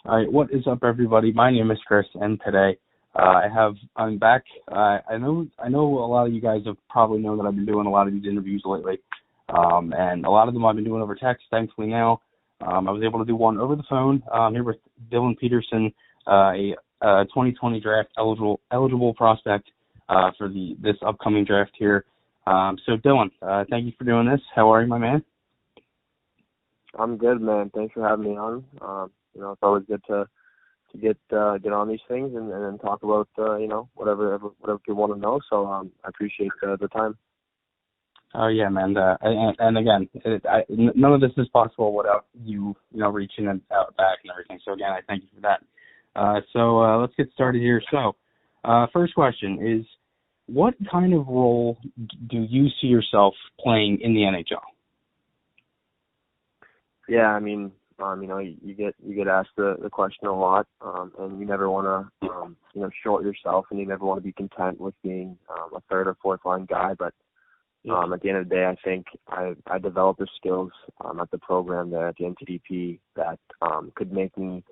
All right, what is up, everybody? My name is Chris, and today I'm back. I know a lot of you guys have probably known that I've been doing a lot of these interviews lately, and a lot of them I've been doing over text. Thankfully now, I was able to do one over the phone. Here with Dylan Peterson, a 2020 draft eligible prospect for this upcoming draft here. So Dylan, thank you for doing this. How are you, my man? I'm good, man. Thanks for having me on. It's always good to get on these things and then talk about whatever you want to know. So I appreciate the time. Oh yeah, man. And again, none of this is possible without you reaching out back and everything. So again, I thank you for that. So let's get started here. So first question is, what kind of role do you see yourself playing in the NHL? Yeah, I mean, you get asked the question a lot, and you never want to, short yourself, and you never want to be content with being a third or fourth line guy. But at the end of the day, I think I developed the skills at the program there at the NTDP that could make me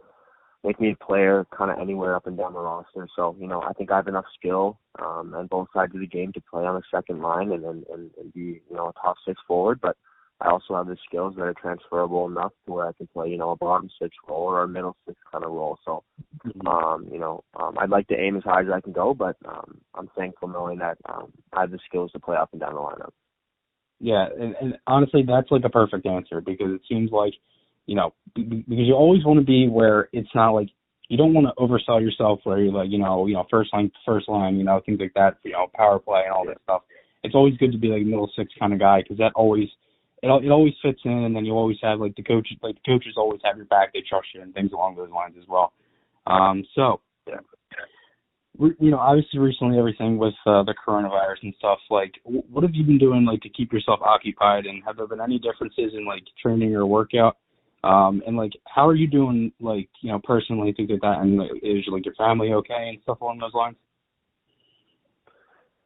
a player kind of anywhere up and down the roster. So I think I have enough skill on both sides of the game to play on the second line and be a top six forward, but I also have the skills that are transferable enough to where I can play, a bottom six role or a middle six kind of role. So, I'd like to aim as high as I can go, but I'm thankful knowing that I have the skills to play up and down the lineup. Yeah, and honestly, that's like a perfect answer because it seems like, because you always want to be where it's not like, you don't want to oversell yourself where you're like, first line, things like that, power play and all that stuff. It's always good to be like a middle six kind of guy because that always – It always fits in, and then you always have the coaches always have your back. They trust you and things along those lines as well. Obviously recently everything with the coronavirus and stuff. What have you been doing to keep yourself occupied? And have there been any differences in training or workout? And how are you doing personally, things like that? And is your family okay and stuff along those lines?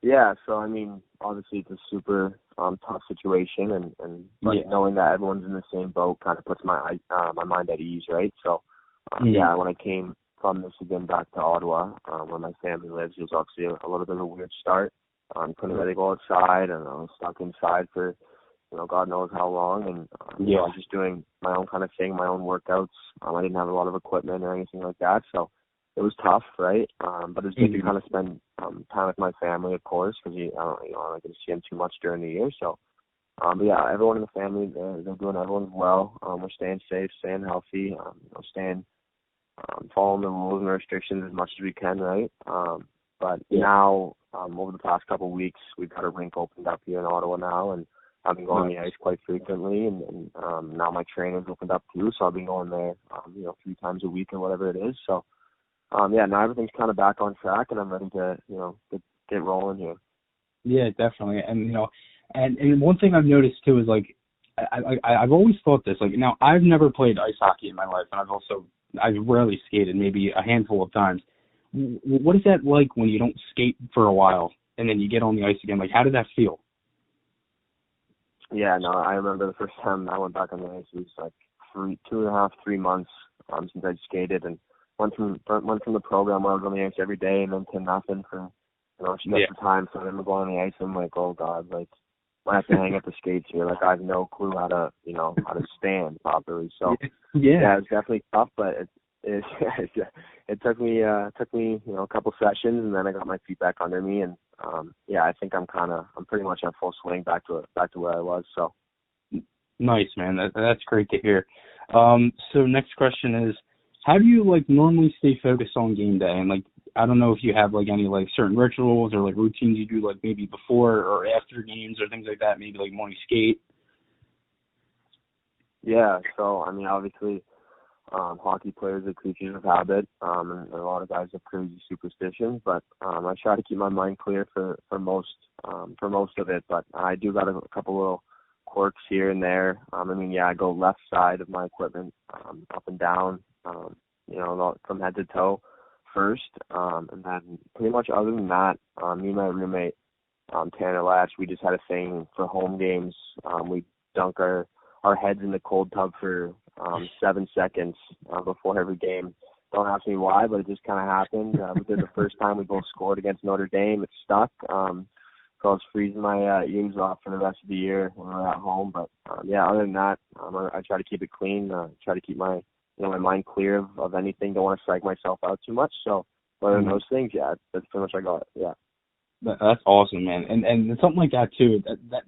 Yeah, so I mean, obviously it's a super tough situation, and knowing that everyone's in the same boat kind of puts my mind at ease, right? So when I came from Michigan back to Ottawa, where my family lives, it was obviously a little bit of a weird start. Couldn't really go outside, and I was stuck inside for God knows how long, and I was just doing my own kind of thing, my own workouts. I didn't have a lot of equipment or anything like that, so it was tough, right? But it's good to kind of spend time with my family, of course, because I'm not going to see them too much during the year. So, everyone in the family, they're doing everyone's well. We're staying safe, staying healthy, following the rules and restrictions as much as we can, right? But now, over the past couple of weeks, we've got a rink opened up here in Ottawa now, and I've been going on the ice quite frequently, and now my training's opened up too, so I've been going there, 3 times a week or whatever it is. So. Now everything's kind of back on track, and I'm ready to, get rolling here. Yeah, definitely. And, and one thing I've noticed too is I've always thought this, now I've never played ice hockey in my life, and I've rarely skated, maybe a handful of times. What is that like when you don't skate for a while and then you get on the ice again? How did that feel? Yeah, no, I remember the first time I went back on the ice, it was 2.5, 3 months since I'd skated, and went from the program where I was on the ice every day and then to nothing for of time. So then we're going on the ice and I'm like, oh God, I have to hang up the skates here. I have no clue how to stand properly. So it was definitely tough, but it took me a couple sessions, and then I got my feet back under me, and I think I'm pretty much at full swing back to where I was. So nice, man. That's great to hear. So next question is, how do you normally stay focused on game day? And I don't know if you have any certain rituals or routines you do maybe before or after games or things like that, maybe morning skate. Yeah, so I mean obviously hockey players are creatures of habit, and a lot of guys have crazy superstitions, but I try to keep my mind clear for most of it, but I do got a couple little quirks here and there. I go left side of my equipment up and down, from head to toe first, and then pretty much other than that, me and my roommate Tanner Latch, we just had a thing for home games. We dunk our heads in the cold tub for 7 seconds before every game. Don't ask me why, but it just kind of happened. We did the first time we both scored against Notre Dame. It stuck. So I was freezing my ears off for the rest of the year when we were at home. But yeah, other than that, I try to keep it clean. Try to keep my my mind clear of anything. Don't want to psych myself out too much. So other than those things, yeah, that's pretty much I got. Yeah. That's awesome, man. And something like that too.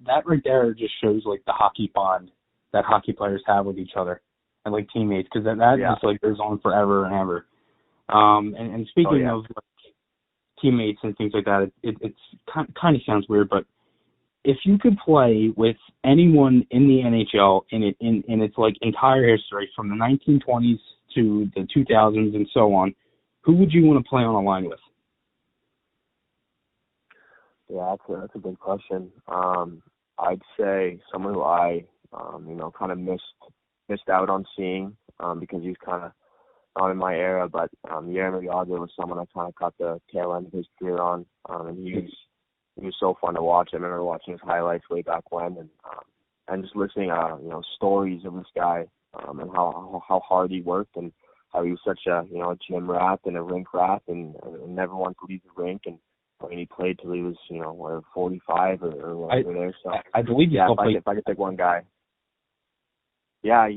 That right there just shows like the hockey bond that hockey players have with each other and like teammates, because that just like goes on forever and ever. And speaking of like, teammates and things like that, it's kind of sounds weird, but if you could play with anyone in the NHL in its like entire history from the 1920s to the 2000s and so on, who would you want to play on a line with? Yeah, that's a good question. I'd say someone who I kind of missed out on seeing because he's kind of not in my era, but Jaromir Jagr was someone I kind of caught the tail end of his career on, and he was so fun to watch. I remember watching his highlights way back when, and just listening stories of this guy and how hard he worked and how he was such a a gym rat and a rink rat and never wanted to leave the rink, and he played till he was 45 or whatever there. So I believe he still plays. If I could pick one guy. Yeah, I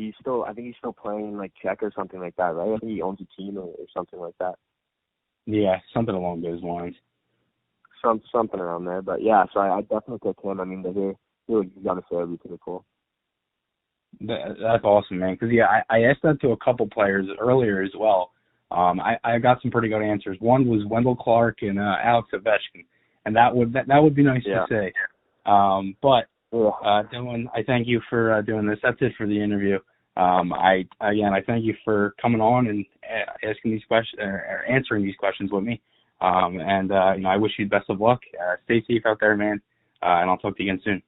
think he's still playing like Czech or something like that, right? I think he owns a team or something like that. Yeah, something along those lines. Something around there, but yeah, so I definitely pick him. I mean, you got to say it'd be pretty cool. That's awesome, man. Because I asked that to a couple players earlier as well. I got some pretty good answers. One was Wendell Clark and Alex Ovechkin, and that would be nice to say. But Dylan, I thank you for doing this. That's it for the interview. I thank you for coming on and asking these questions or answering these questions with me. I wish you the best of luck. Stay safe out there, man. And I'll talk to you again soon.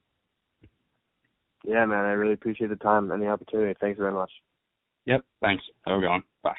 Yeah, man. I really appreciate the time and the opportunity. Thanks very much. Yep. Thanks. Have a good one. Bye.